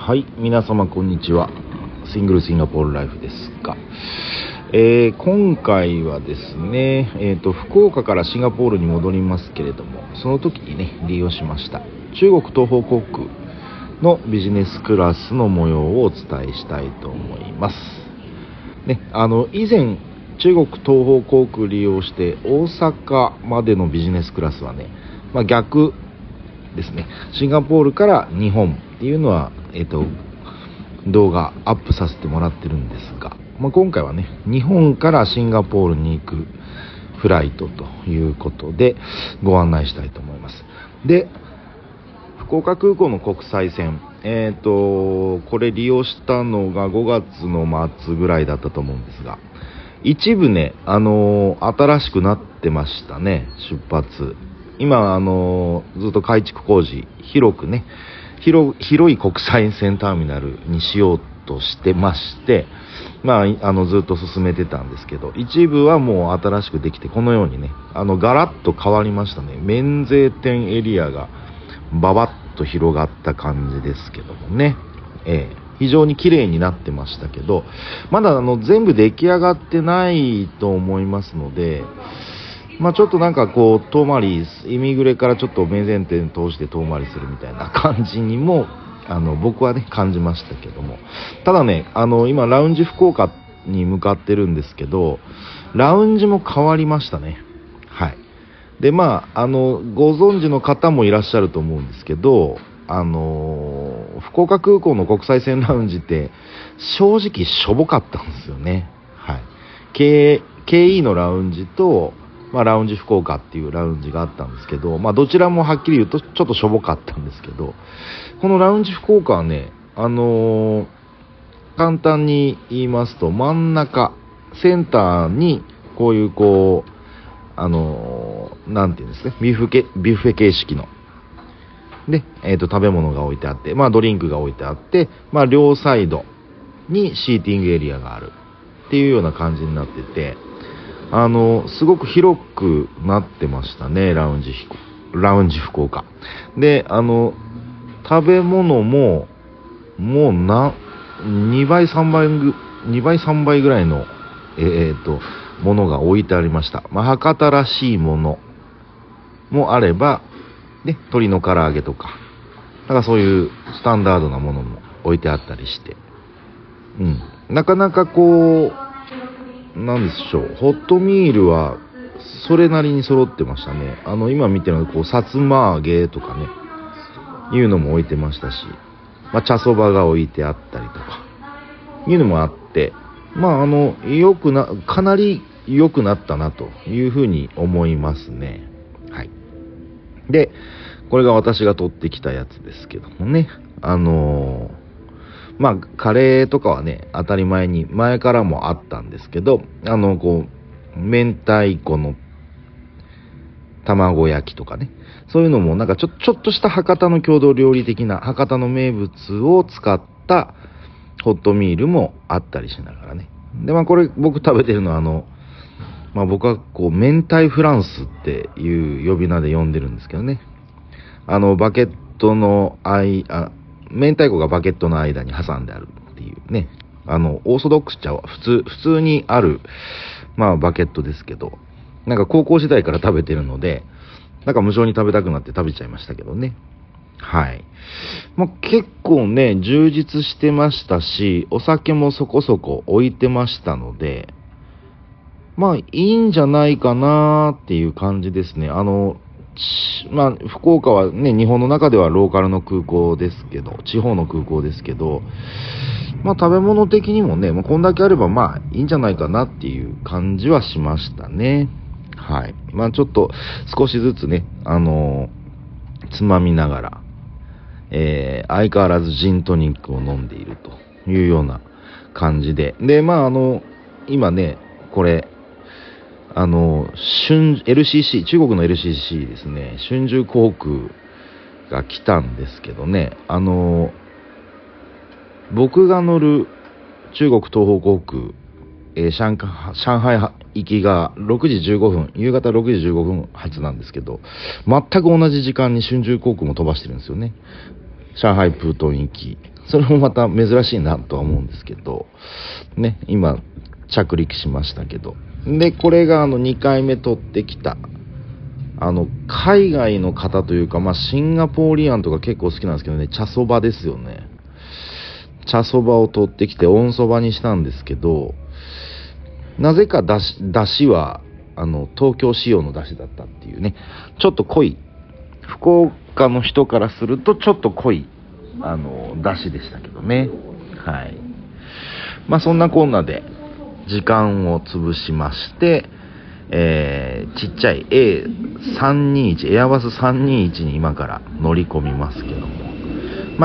はい、皆様こんにちは。シングルシンガポールライフですが、今回はですね、福岡からシンガポールに戻りますけれども、その時にね利用しました中国東方航空のビジネスクラスの模様をお伝えしたいと思います。ね、以前中国東方航空利用して大阪までのビジネスクラスはね、逆ですね。シンガポールから日本っていうのは、動画アップさせてもらってるんですが、今回はね日本からシンガポールに行くフライトということでご案内したいと思います。で、福岡空港の国際線、これ利用したのが5月の末ぐらいだったと思うんですが、一部ね、新しくなってましたね。出発今ずっと改築工事広くね広い国際線ターミナルにしようとしてまして、ずっと進めてたんですけど、一部はもう新しくできて、このようにねガラッと変わりましたね。免税店エリアがババッと広がった感じですけどもね、非常に綺麗になってましたけど、まだ全部出来上がってないと思いますので、ちょっと遠回り、イミグレからちょっと免税店通して遠回りするみたいな感じにも僕はね感じましたけども、ただね今ラウンジ福岡に向かってるんですけど、ラウンジも変わりましたね。はい。でご存知の方もいらっしゃると思うんですけど、福岡空港の国際線ラウンジって正直しょぼかったんですよね。はい。KE のラウンジとラウンジ福岡っていうラウンジがあったんですけど、どちらもはっきり言うとちょっとしょぼかったんですけど、このラウンジ福岡はね、簡単に言いますと、真ん中センターにこういうなんていうんですね、ビュッフェ形式ので、食べ物が置いてあって、ドリンクが置いてあって、両サイドにシーティングエリアがあるっていうような感じになってて、すごく広くなってましたね、ラウンジ福岡で。食べ物ももう2倍3倍ぐらいのものが置いてありました。博多らしいものもあればね、鶏の唐揚げとかそういうスタンダードなものも置いてあったりして、なかなかなんでしょう、ホットミールはそれなりに揃ってましたね。今見てるのさつま揚げとかねいうのも置いてましたし、茶そばが置いてあったりとかいうのもあって、かなり良くなったなというふうに思いますね。はい。で、これが私が取ってきたやつですけどもね、カレーとかはね当たり前に前からもあったんですけど、明太子の卵焼きとかね、そういうのもちょっとした博多の郷土料理的な博多の名物を使ったホットミールもあったりしながらね。でこれ僕食べてるのは僕は明太フランスっていう呼び名で呼んでるんですけどね、バケットの明太子がバケットの間に挟んであるっていうね、オーソドックス茶は普通にあるバケットですけど、高校時代から食べてるので無性に食べたくなって食べちゃいましたけどね。はい。結構ね充実してましたし、お酒もそこそこ置いてましたので、いいんじゃないかなっていう感じですね。福岡はね日本の中ではローカルの空港ですけど、地方の空港ですけど、食べ物的にもねこんだけあればいいんじゃないかなっていう感じはしましたね。はい。ちょっと少しずつねつまみながら、相変わらずジントニックを飲んでいるというような感じで、今ねこれLCC、中国の LCC ですね、春秋航空が来たんですけどね、僕が乗る中国東方航空、上海行きが夕方6時15分発なんですけど、全く同じ時間に春秋航空も飛ばしてるんですよね。上海プートン行きそれもまた珍しいなとは思うんですけどね、今着陸しましたけど、でこれが2回目取ってきた海外の方というか、シンガポーリアンとか結構好きなんですけどね、茶そばですよね。茶そばを取ってきて温そばにしたんですけど、なぜかだしは東京仕様のだしだったっていうね、ちょっと濃い、福岡の人からするとちょっと濃いだしでしたけどね。はい。そんなこんなで時間を潰しまして、ちっちゃい A321 エアバス321に今から乗り込みますけども、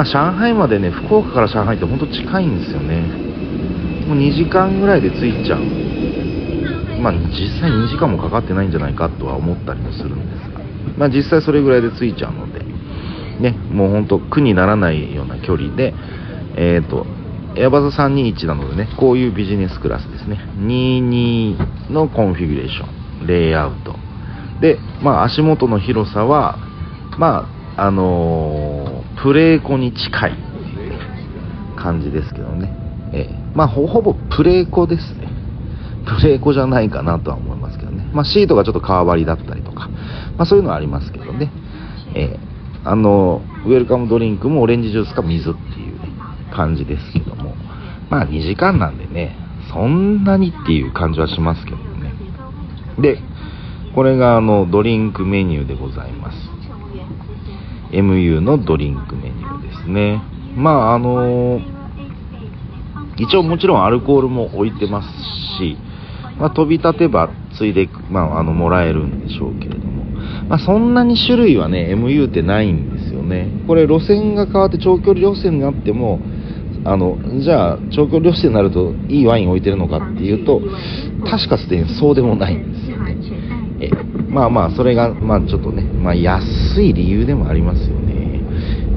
上海までね、福岡から上海ってほんと近いんですよね。もう2時間ぐらいで着いちゃう。実際2時間もかかってないんじゃないかとは思ったりもするんですが、実際それぐらいで着いちゃうのでね、もうほんと苦にならないような距離で、エアバス321なのでね、こういうビジネスクラスですね。22のコンフィギュレーション、レイアウトで、足元の広さはプレーコに近いっていう感じですけどね。ほぼプレーコですね。プレーコじゃないかなとは思いますけどね。シートがちょっと革張りだったりとか、そういうのはありますけどね。ウェルカムドリンクもオレンジジュースか水っていう、感じですけども、2時間なんでね、そんなにっていう感じはしますけどね。で、これがドリンクメニューでございます。MU のドリンクメニューですね。一応もちろんアルコールも置いてますし、飛び立てばついでもらえるんでしょうけれども、そんなに種類はね MU ってないんですよね。これ路線が変わって長距離路線になってもじゃあ長距離路線になるといいワイン置いてるのかっていうと、確かすでにそうでもないんですよね。それがちょっとね、安い理由でもありますよね。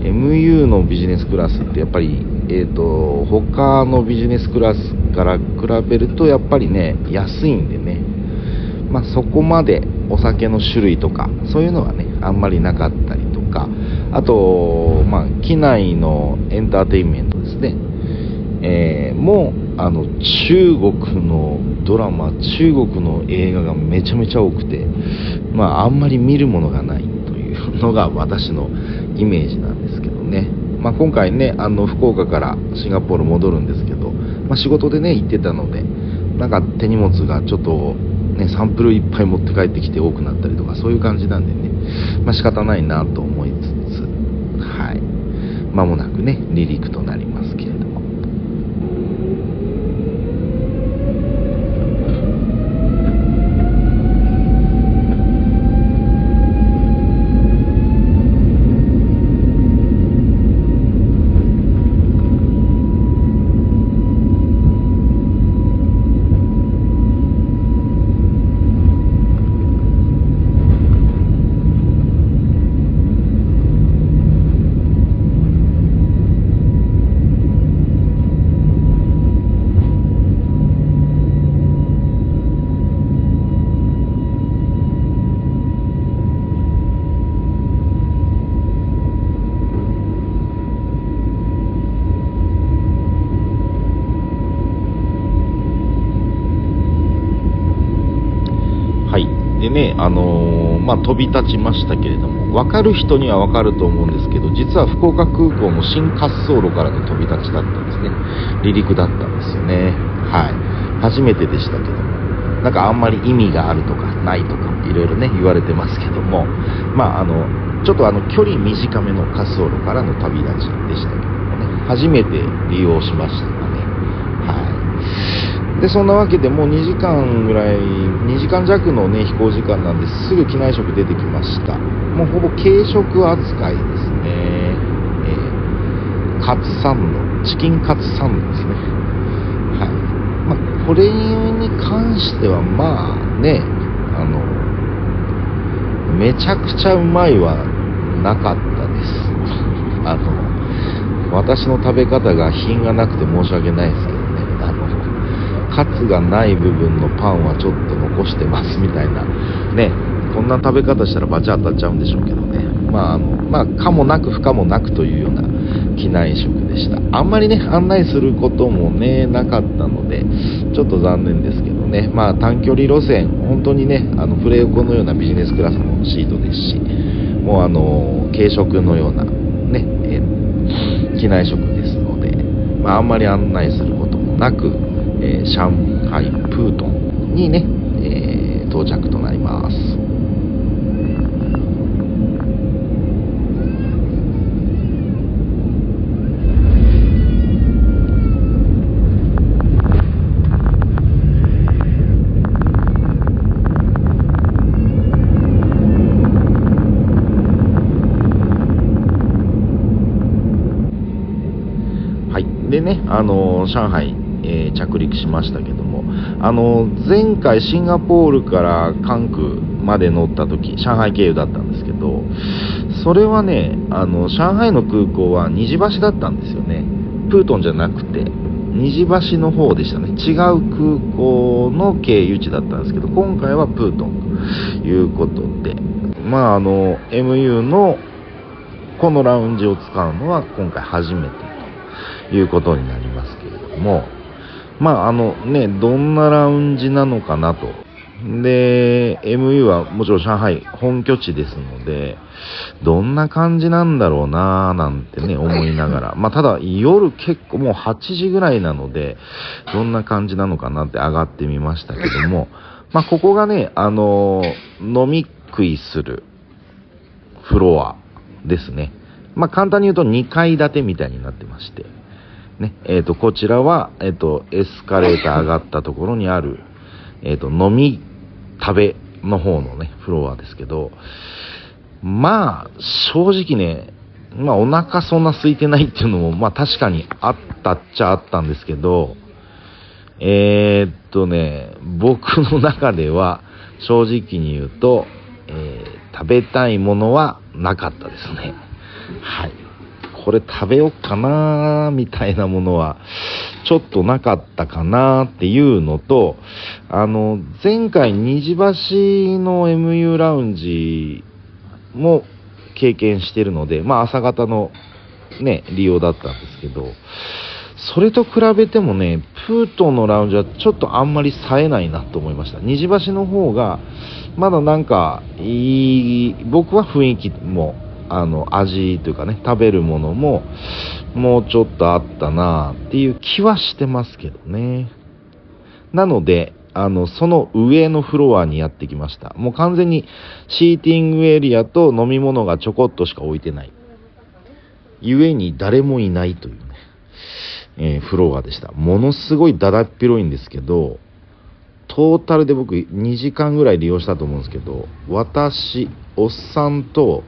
MU のビジネスクラスってやっぱり他のビジネスクラスから比べるとやっぱりね安いんでね、そこまでお酒の種類とかそういうのはねあんまりなかったりとか、あと機内のエンターテインメントですね、もう中国のドラマ、中国の映画がめちゃめちゃ多くて、あんまり見るものがないというのが私のイメージなんですけどね。今回ね福岡からシンガポール戻るんですけど、仕事でね行ってたので手荷物がちょっとねサンプルいっぱい持って帰ってきて多くなったりとかそういう感じなんでね、仕方ないなと思いつつ、はい、間もなくね離陸となりますけれども、でね、飛び立ちましたけれども、分かる人には分かると思うんですけど、実は福岡空港の新滑走路からの飛び立ちだったんですね。離陸だったんですよね。はい、初めてでしたけども、あんまり意味があるとかないとかいろいろね言われてますけども、ちょっと距離短めの滑走路からの旅立ちでしたけどもね、初めて利用しましたね。はい。でそんなわけでもう2時間ぐらい、2時間弱のね飛行時間なんですぐ機内食出てきました。もうほぼ軽食扱いですね。カツサンド、チキンカツサンドですね。はい。これに関してはめちゃくちゃうまいはなかったです。私の食べ方が品がなくて申し訳ないですけどね、カツがない部分のパンはちょっと残してますみたいなね、こんな食べ方したらバチ当たっちゃうんでしょうけどね、可もなく不可もなくというような機内食でした。あんまりね案内することもねなかったのでちょっと残念ですけどね。短距離路線本当にねプレ横のようなビジネスクラスのシートですし、もう軽食のようなね、機内食ですので、あんまり案内することもなく、上海プートンにね、到着となります。でね、上海、着陸しましたけども、前回シンガポールから関空まで乗った時上海経由だったんですけど、それはね上海の空港は虹橋だったんですよね。プートンじゃなくて虹橋の方でしたね。違う空港の経由地だったんですけど、今回はプートンということで、MU のこのラウンジを使うのは今回初めてということになりますけれども、どんなラウンジなのかなと。で MU はもちろん上海本拠地ですので、どんな感じなんだろうななんてね思いながら、ただ夜結構もう8時ぐらいなのでどんな感じなのかなって上がってみましたけども、ここがね飲み食いするフロアですね。簡単に言うと2階建てみたいになってましてね、こちらは、エスカレーター上がったところにある、飲み食べの方のねフロアですけど、正直ねお腹そんな空いてないっていうのも確かにあったっちゃあったんですけど、僕の中では正直に言うと、食べたいものはなかったですね。はい、これ食べようかなみたいなものはちょっとなかったかなっていうのと、前回虹橋の MU ラウンジも経験しているので、朝方のね利用だったんですけど、それと比べてもねプートンのラウンジはちょっとあんまり冴えないなと思いました。虹橋の方がまだなんかいい、僕は雰囲気も味というかね食べるものももうちょっとあったなっていう気はしてますけどね。なのでその上のフロアにやってきました。もう完全にシーティングエリアと飲み物がちょこっとしか置いてない、ゆえに誰もいないというね、フロアでした。ものすごいだだっ広いんですけど、トータルで僕2時間ぐらい利用したと思うんですけど、私おっさんと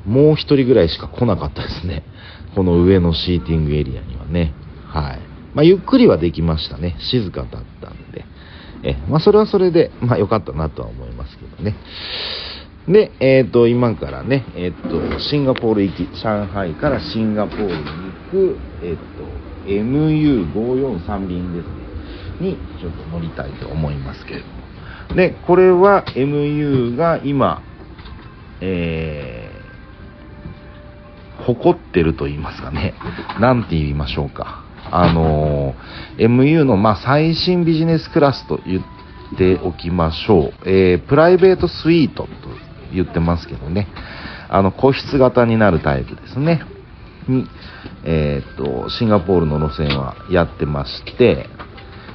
もう一人ぐらいしか来なかったですね、この上のシーティングエリアにはね。はい、ゆっくりはできましたね。静かだったんでそれはそれで良かったなとは思いますけどね。で今からねシンガポール行き、上海からシンガポールに行くMU543 便ですねにちょっと乗りたいと思いますけれども、でこれは MU が今誇ってると言いますかね、なんて言いましょうか、MU の最新ビジネスクラスと言っておきましょう。プライベートスイートと言ってますけどね、個室型になるタイプですねに、シンガポールの路線はやってまして、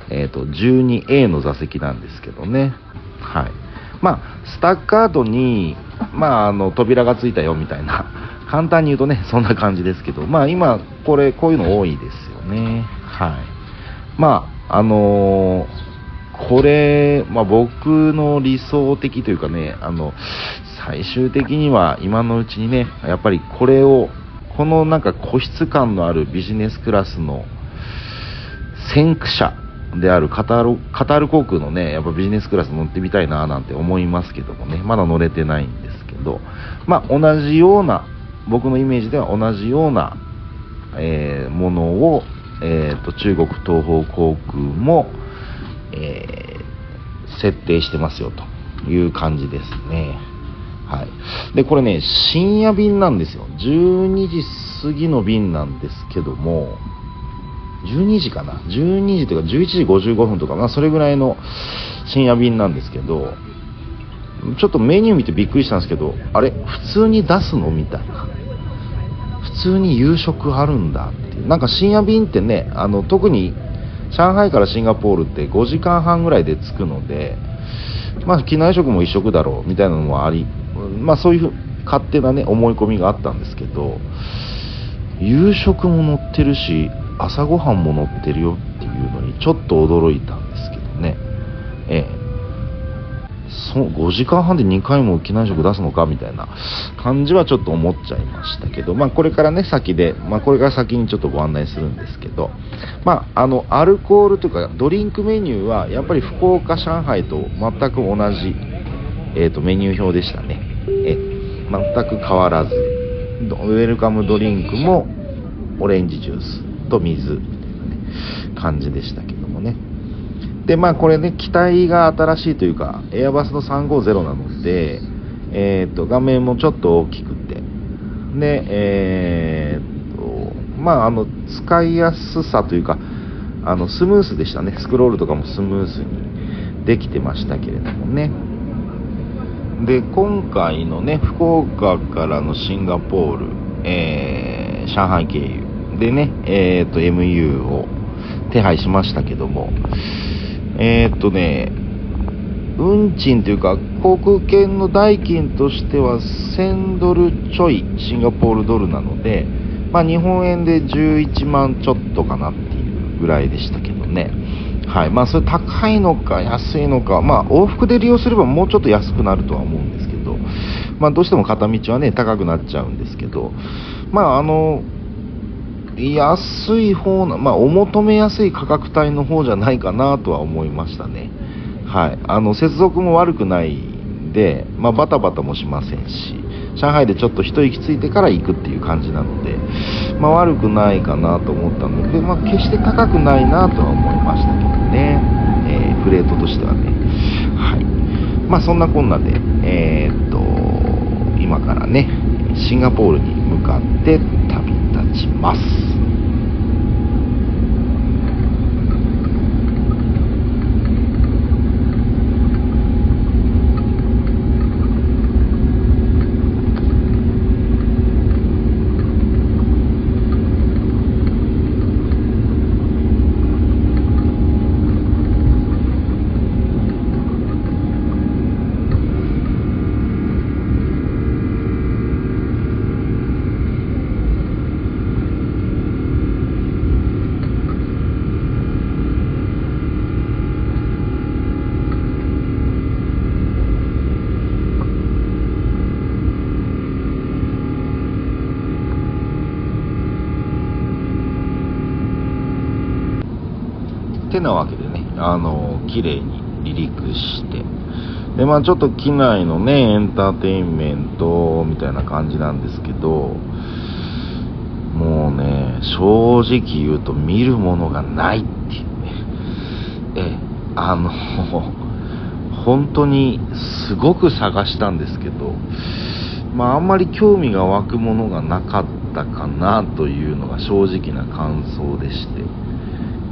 12A の座席なんですけどね。はい、スタッカードに扉がついたよみたいな、簡単に言うとねそんな感じですけど、今こういうの多いですよね。はい、これ、僕の理想的というかね、最終的には今のうちにねやっぱりこのなんか個室感のあるビジネスクラスの先駆者であるカタール航空のねやっぱビジネスクラス乗ってみたいななんて思いますけどもね、まだ乗れてないんですけど、同じような、僕のイメージでは同じような、ものを、中国東方航空も、設定してますよという感じですね。はい。でこれね、深夜便なんですよ。12時過ぎの便なんですけども、12時かな、12時というか11時55分とか、まあ、それぐらいの深夜便なんですけど、ちょっとメニュー見てびっくりしたんですけど、あれ普通に出すのみたいな、普通に夕食あるんだっていう。なんか深夜便ってね、特に上海からシンガポールって5時間半ぐらいで着くので、まあ機内食も一食だろうみたいなのもあり、まあそういう勝手なね思い込みがあったんですけど、夕食も乗ってるし朝ごはんも乗ってるよっていうのにちょっと驚いたんですけどね。5時間半で2回も機内食出すのかみたいな感じはちょっと思っちゃいましたけど、まあこれからね先で、まあこれから先にちょっとご案内するんですけど、まあアルコールというかドリンクメニューはやっぱり福岡上海と全く同じメニュー表でしたね。全く変わらず、ウェルカムドリンクもオレンジジュースと水みたいな、ね、感じでしたけどもね。でまあこれね機体が新しいというかエアバスの350なので、画面もちょっと大きくてでまあ使いやすさというかスムースでしたね。スクロールとかもスムースにできてましたけれどもね。で今回のね福岡からのシンガポール、上海経由でねMU を手配しましたけども、運賃というか航空券の代金としては1000ドルちょいシンガポールドルなので、まあ日本円で11万ちょっとかなっていうぐらいでしたけどね。はい。まあそれ高いのか安いのか、まあ往復で利用すればもうちょっと安くなるとは思うんですけど、まあどうしても片道はね高くなっちゃうんですけど、まあ安い方の、まあお求めやすい価格帯の方じゃないかなとは思いましたね。はい。接続も悪くないんで、まあバタバタもしませんし、上海でちょっと一息ついてから行くっていう感じなので、まあ悪くないかなと思ったので、まあ決して高くないなとは思いましたけどね。プレートとしてはね。はい。まあそんなこんなで、今からねシンガポールに向かって旅立ちます。てなわけでね、綺麗に離陸して、でまあちょっと機内のねエンターテインメントみたいな感じなんですけど、もうね正直言うと見るものがないっていうね。本当にすごく探したんですけど、まああんまり興味が湧くものがなかったかなというのが正直な感想でして、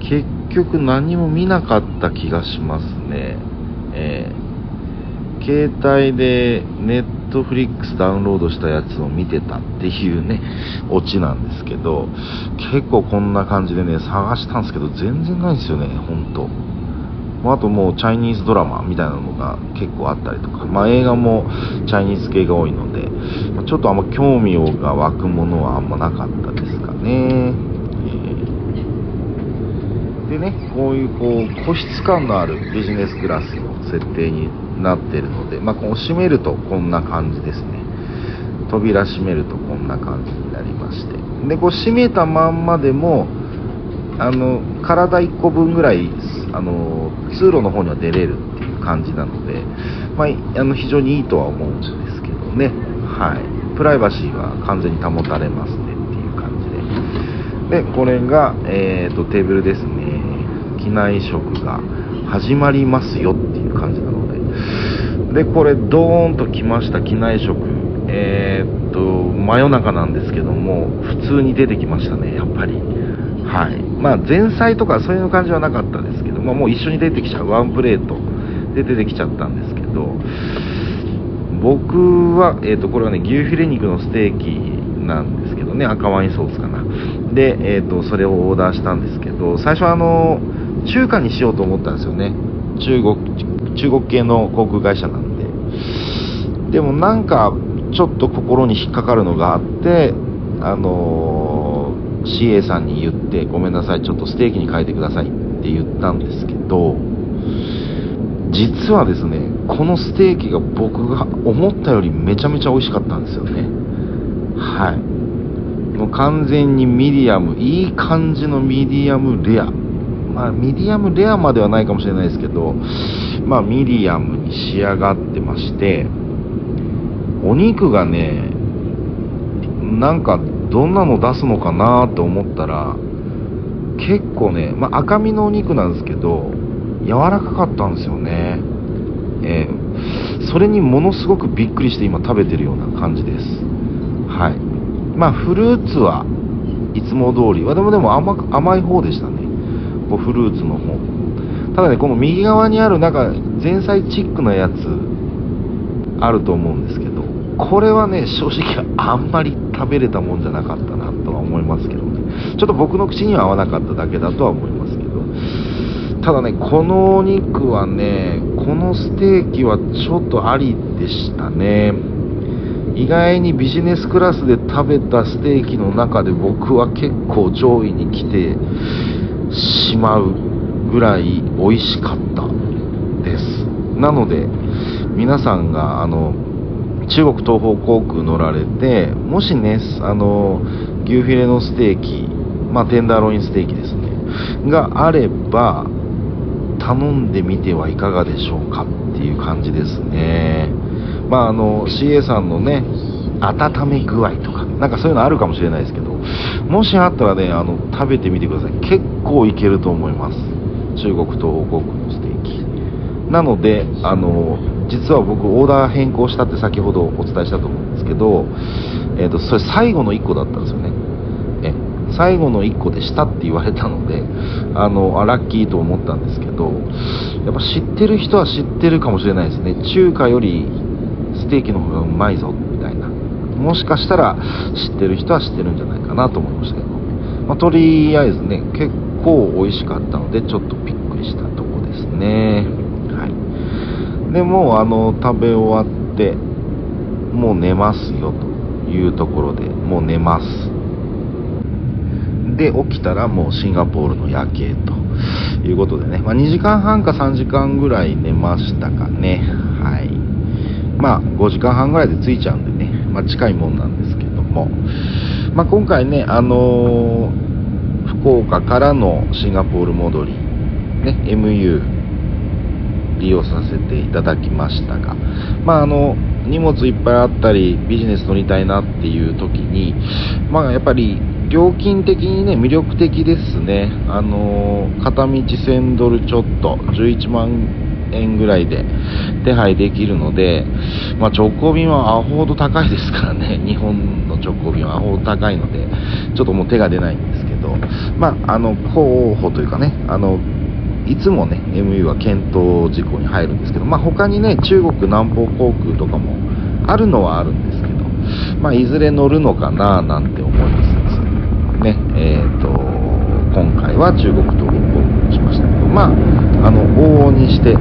結局何も見なかった気がしますね。携帯でネットフリックスダウンロードしたやつを見てたっていうねオチなんですけど、結構こんな感じでね探したんですけど全然ないんですよね本当。あともうチャイニーズドラマみたいなのが結構あったりとか、まあ映画もチャイニーズ系が多いので、ちょっとあんま興味が湧くものはあんまなかったですかね。でね、こういう個室感のあるビジネスクラスの設定になっているので、まあこう閉めるとこんな感じですね。扉閉めるとこんな感じになりまして、でこう閉めたまんまでも体1個分ぐらい通路の方には出れるっていう感じなので、まあ、非常にいいとは思うんですけどね。はい。プライバシーは完全に保たれますねっていう感じで、これが、テーブルですね。機内食が始まりますよっていう感じなので、でこれドーンと来ました、機内食。真夜中なんですけども普通に出てきましたね、やっぱり。はい、まあ前菜とかそういう感じはなかったですけど、もう一緒に出てきちゃう、ワンプレートで出てきちゃったんですけど、僕は、これはね牛フィレ肉のステーキなんですけどね、赤ワインソースかなで、それをオーダーしたんですけど、最初中華にしようと思ったんですよね。中国系の航空会社なんで。でもなんかちょっと心に引っかかるのがあって、CA さんに言って、ごめんなさい、ちょっとステーキに変えてくださいって言ったんですけど、実はですね、このステーキが僕が思ったよりめちゃめちゃ美味しかったんですよね。はい、もう完全にミディアム、いい感じのミディアムレア、ミディアムレアまではないかもしれないですけど、ミディアムに仕上がってまして、お肉がね、なんかどんなの出すのかなと思ったら、結構ね、赤身のお肉なんですけど柔らかかったんですよね。それにものすごくびっくりして今食べてるような感じです。はい。フルーツはいつも通りでも甘い方でしたね、フルーツの方。ただね、この右側にあるなんか前菜チックなやつあると思うんですけど、これはね正直あんまり食べれたもんじゃなかったなとは思いますけどね。ちょっと僕の口には合わなかっただけだとは思いますけど、ただね、このお肉はね、このステーキはちょっとありでしたね。意外にビジネスクラスで食べたステーキの中で僕は結構上位に来てしまうぐらい美味しかったです。なので皆さんが中国東方航空乗られて、もしね牛フィレのステーキ、テンダーロインステーキですねがあれば頼んでみてはいかがでしょうかっていう感じですね。CA さんのね温め具合とかなんかそういうのあるかもしれないですけど、もしあったらね食べてみてください。結構いけると思います、中国東方航空のステーキなので。実は僕オーダー変更したって先ほどお伝えしたと思うんですけど、それ最後の1個だったんですよね。最後の1個でしたって言われたのでラッキーと思ったんですけど、やっぱ知ってる人は知ってるかもしれないですね。中華よりステーキの方がうまいぞみたいな、もしかしたら知ってる人は知ってるんじゃないかなと思いましたけど、とりあえずね結構美味しかったのでちょっとびっくりしたとこですね。はい。でもう食べ終わってもう寝ますよというところで、もう寝ます。で起きたらもうシンガポールの夜景ということでね、2時間半か3時間ぐらい寝ましたかね。はい。5時間半ぐらいで着いちゃうんでね、近いもんなんですけども、今回ね福岡からのシンガポール戻りね MU利用させていただきましたが、荷物いっぱいあったりビジネス乗りたいなっていう時に、やっぱり料金的にね魅力的ですね。片道1000ドルちょっと11万円ぐらいで手配できるので、直行便はアホほど高いですからね。日本の直行便はアホほど高いのでちょっともう手が出ないんですけど、候補というかねいつもね MU は検討事項に入るんですけど、他にね中国南方航空とかもあるのはあるんですけど、いずれ乗るのかななんて思いつつね、今回は中国東方航空にしましたけど、往々にして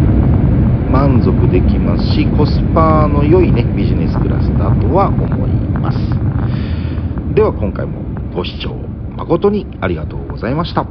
満足できますし、コスパの良いねビジネスクラスだとは思います。では今回もご視聴誠にありがとうございました。